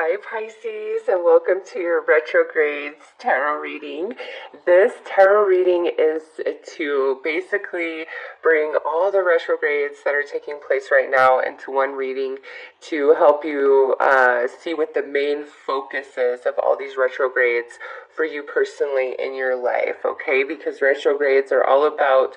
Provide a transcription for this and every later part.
Hi Pisces, and welcome to your Retrogrades tarot reading. This tarot reading is to basically bring all the retrogrades that are taking place right now into one reading to help you see what the main focus is of all these retrogrades for you personally in your life, okay? Because retrogrades are all about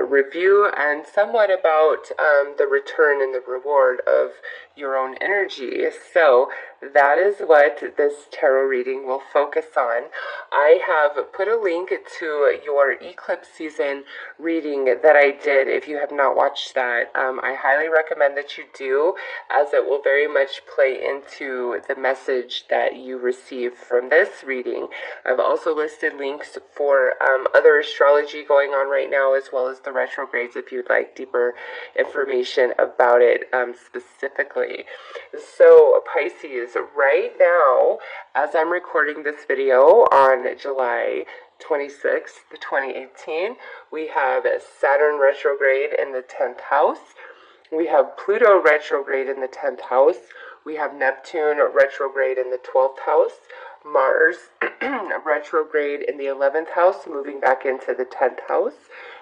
review and somewhat about the return and the reward of your own energy. So that is what this tarot reading will focus on. I have put a link to your eclipse season reading that I did. If you have not watched that, I highly recommend that you do, as it will very much play into the message that you receive from this reading. I've also listed links for other astrology going on right now, as well as the retrogrades if you'd like deeper information about it specifically. So Pisces, right now, as I'm recording this video on July 26th, 2018, we have Saturn retrograde in the 10th house. We have Pluto retrograde in the 10th house. We have Neptune retrograde in the 12th house. Mars retrograde in the 11th house, moving back into the 10th house.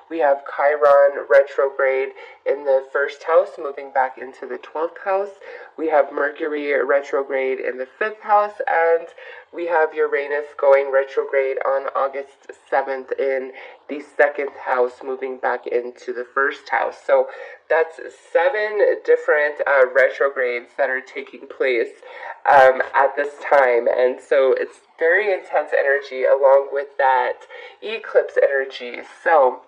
We have Chiron retrograde in the 1st house, moving back into the 12th house. We have Mercury retrograde in the 5th house, and we have Uranus going retrograde on August 7th in the 2nd house, moving back into the 1st house. So that's 7 different retrogrades that are taking place at this time, and so it's very intense energy along with that eclipse energy. So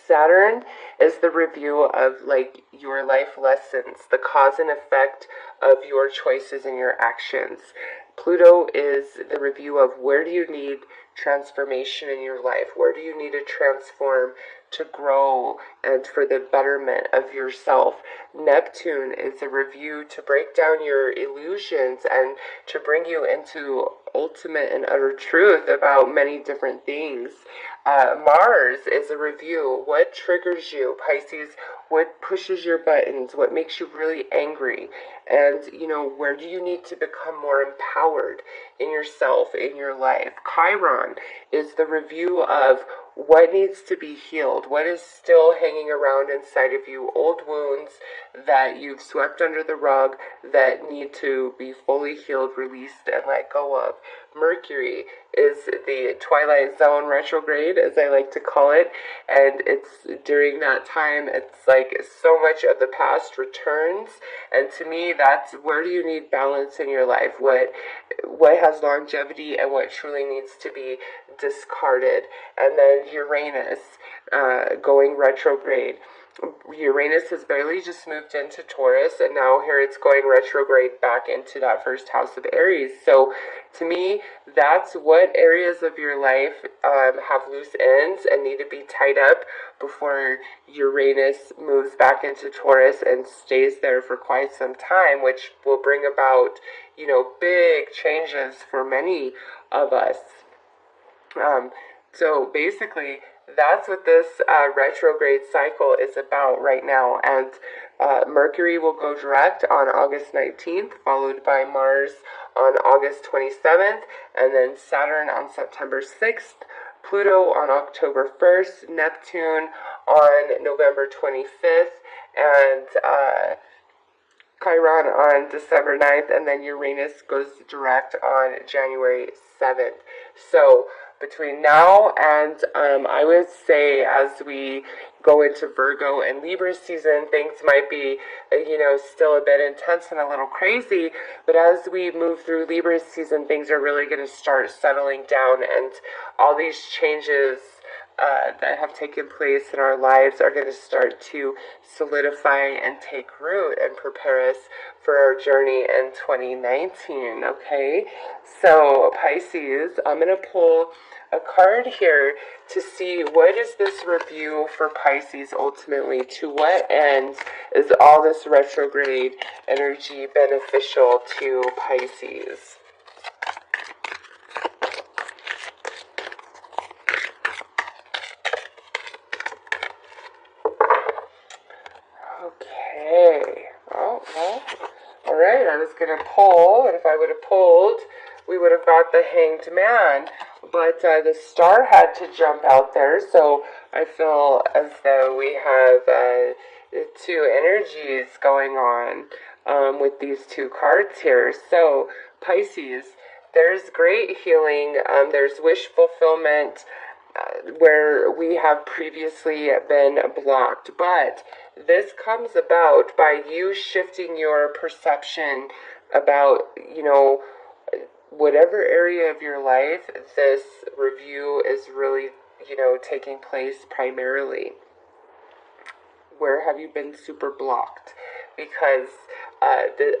Saturn is the review of like your life lessons, the cause and effect of your choices and your actions. Pluto is the review of where do you need transformation in your life? Where do you need to transform to grow and for the betterment of yourself? Neptune is a review to break down your illusions and to bring you into ultimate and utter truth about many different things. Mars is a review. What triggers you, Pisces? What pushes your buttons? What makes you really angry? And, where do you need to become more empowered in yourself, in your life? Chiron is the review of what needs to be healed, what is still hanging around inside of you, old wounds that you've swept under the rug that need to be fully healed, released, and let go of. Mercury is the Twilight Zone retrograde, as I like to call it, and it's during that time, it's like so much of the past returns, and to me, that's where do you need balance in your life, what has longevity and what truly needs to be discarded. And then Uranus going retrograde. Uranus has barely just moved into Taurus, and now here it's going retrograde back into that 1st house of Aries. So to me, that's what areas of your life have loose ends and need to be tied up before Uranus moves back into Taurus and stays there for quite some time, which will bring about, big changes for many of us. So basically, that's what this retrograde cycle is about right now. And Mercury will go direct on August 19th, followed by Mars on August 27th, and then Saturn on September 6th, Pluto on October 1st, Neptune on November 25th, and Chiron on December 9th, and then Uranus goes direct on January 7th. So between now and I would say as we go into Virgo and Libra season, things might be, still a bit intense and a little crazy, but as we move through Libra season, things are really going to start settling down, and all these changes that have taken place in our lives are going to start to solidify and take root and prepare us for our journey in 2019, okay? So, Pisces, I'm going to pull a card here to see what is this review for Pisces ultimately. To what end is all this retrograde energy beneficial to Pisces? Okay. Oh, well, All right, I was going to pull, and if I would have pulled, we would have got the Hanged Man, but the star had to jump out there, so I feel as though we have two energies going on with these two cards here. So, Pisces, there's great healing, there's wish fulfillment, where we have previously been blocked, but this comes about by you shifting your perception about, whatever area of your life this review is really, taking place primarily. Where have you been super blocked? Because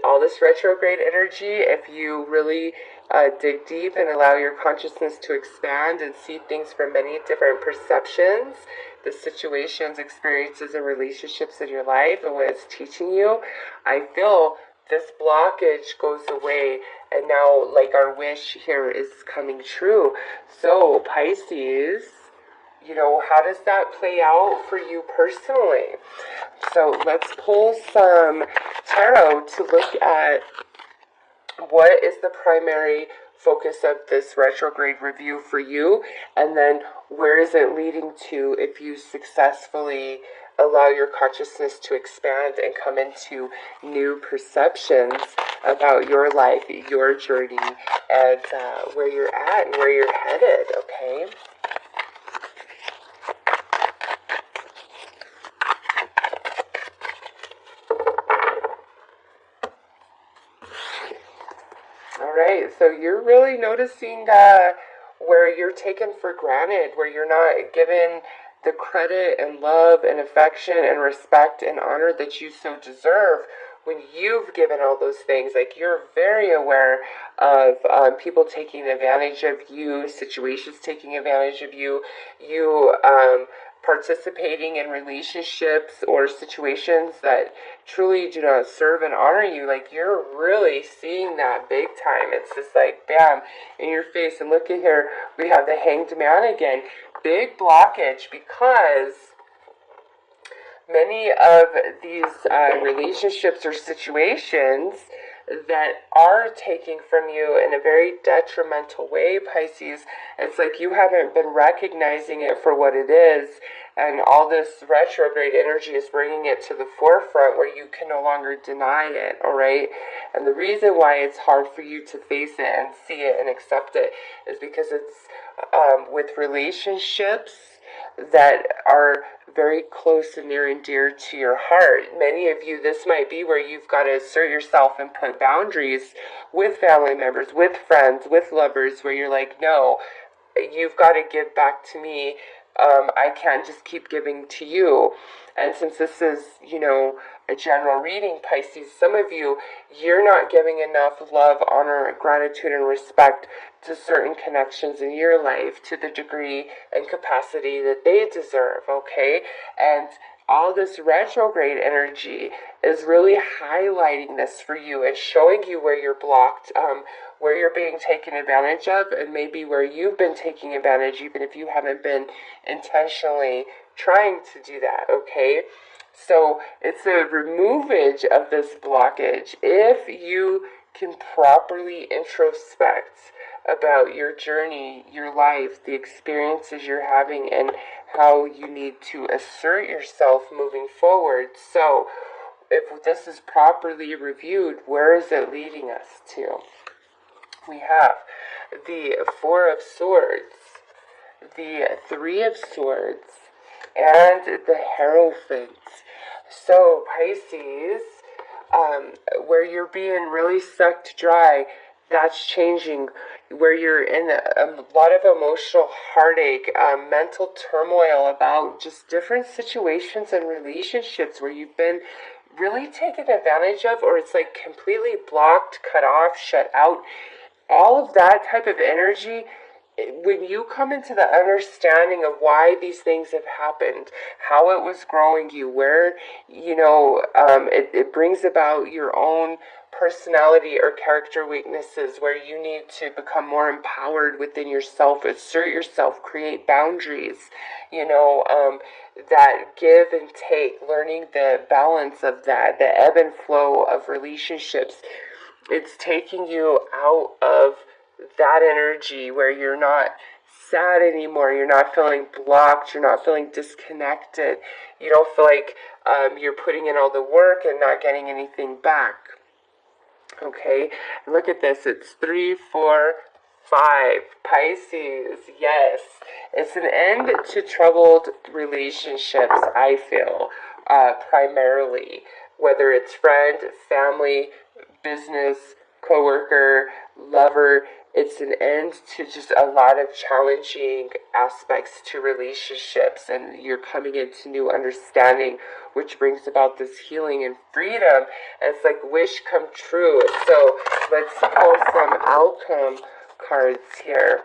all this retrograde energy, if you really dig deep and allow your consciousness to expand and see things from many different perceptions, the situations, experiences, and relationships in your life and what it's teaching you, I feel this blockage goes away, and now, like, our wish here is coming true. So, Pisces, how does that play out for you personally? So let's pull some tarot to look at what is the primary focus of this retrograde review for you, and then where is it leading to if you successfully allow your consciousness to expand and come into new perceptions about your life, your journey, and where you're at and where you're headed, okay? Alright, so you're really noticing where you're taken for granted, where you're not given the credit and love and affection and respect and honor that you so deserve when you've given all those things. Like, you're very aware of people taking advantage of you, situations taking advantage of you, participating in relationships or situations that truly do not serve and honor you. Like, you're really seeing that big time. It's just like, bam, in your face. And look at here, we have the Hanged Man again. Big blockage, because many of these relationships or situations that are taking from you in a very detrimental way, Pisces, it's like you haven't been recognizing it for what it is, and all this retrograde energy is bringing it to the forefront where you can no longer deny it, all right? And the reason why it's hard for you to face it and see it and accept it is because it's with relationships that are very close and near and dear to your heart. Many of you, this might be where you've got to assert yourself and put boundaries with family members, with friends, with lovers, where you're like, no, you've got to give back to me. I can't just keep giving to you. And since this is, a general reading, Pisces, some of you, you're not giving enough love, honor, gratitude, and respect to certain connections in your life to the degree and capacity that they deserve, okay? And all this retrograde energy is really highlighting this for you and showing you where you're blocked, where you're being taken advantage of, and maybe where you've been taking advantage, even if you haven't been intentionally trying to do that, okay? So it's a removage of this blockage. If you can properly introspect about your journey, your life, the experiences you're having, and how you need to assert yourself moving forward. So if this is properly reviewed, where is it leading us to? We have the Four of Swords, the Three of Swords, and the Hierophant. So Pisces, where you're being really sucked dry, that's changing. Where you're in a lot of emotional heartache, mental turmoil about just different situations and relationships where you've been really taken advantage of, or it's like completely blocked, cut off, shut out. All of that type of energy, when you come into the understanding of why these things have happened, how it was growing you, where, it brings about your own personality or character weaknesses where you need to become more empowered within yourself, assert yourself, create boundaries, that give and take, learning the balance of that, the ebb and flow of relationships. It's taking you out of that energy where you're not sad anymore, you're not feeling blocked, you're not feeling disconnected, you don't feel like you're putting in all the work and not getting anything back. Okay, look at this. It's 3, 4, 5. Pisces. Yes, it's an end to troubled relationships, I feel, primarily. Whether it's friend, family, business, coworker, lover, it's an end to just a lot of challenging aspects to relationships, and you're coming into new understanding, which brings about this healing and freedom. And it's like wish come true. So let's pull some outcome cards here.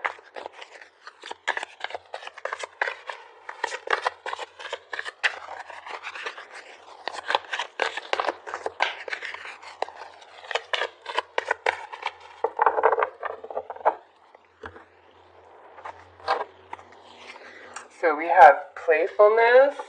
So we have playfulness,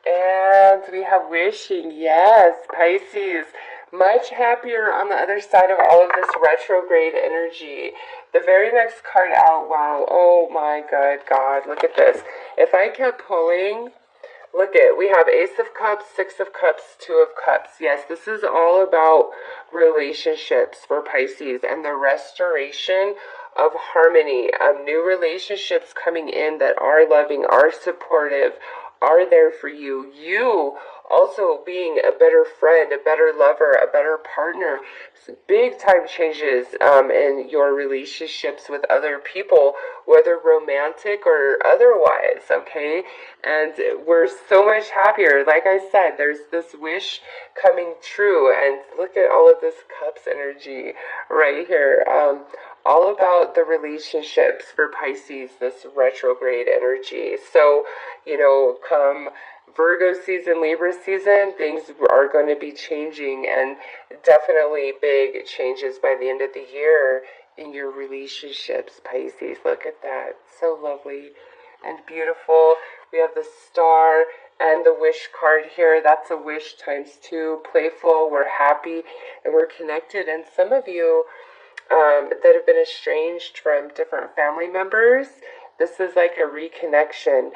and we have wishing. Yes, Pisces, much happier on the other side of all of this retrograde energy. The very next card out, wow, oh my good God, look at this. If I kept pulling, look at, we have Ace of Cups, 6 of Cups, 2 of Cups. Yes, this is all about relationships for Pisces and the restoration of harmony, of new relationships coming in that are loving, are supportive, are there for you. You also being a better friend, a better lover, a better partner. Big time changes in your relationships with other people, whether romantic or otherwise, okay? And we're so much happier. Like I said, there's this wish coming true. And look at all of this Cups energy right here. All about the relationships for Pisces, this retrograde energy. So, come Virgo season, Libra season, things are going to be changing, and definitely big changes by the end of the year in your relationships, Pisces. Look at that. So lovely and beautiful. We have the star and the wish card here. That's a wish times 2. Playful, we're happy, and we're connected. And some of you that have been estranged from different family members, this is like a reconnection.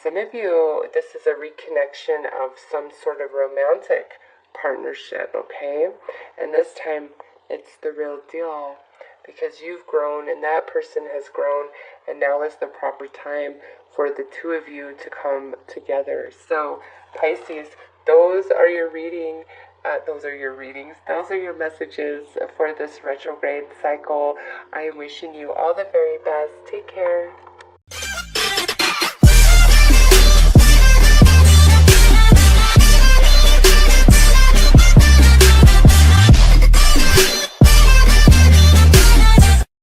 Some of you, this is a reconnection of some sort of romantic partnership, okay? And this time, it's the real deal, because you've grown and that person has grown, and now is the proper time for the two of you to come together. So, Pisces, those are your readings. Those are your messages for this retrograde cycle. I am wishing you all the very best. Take care.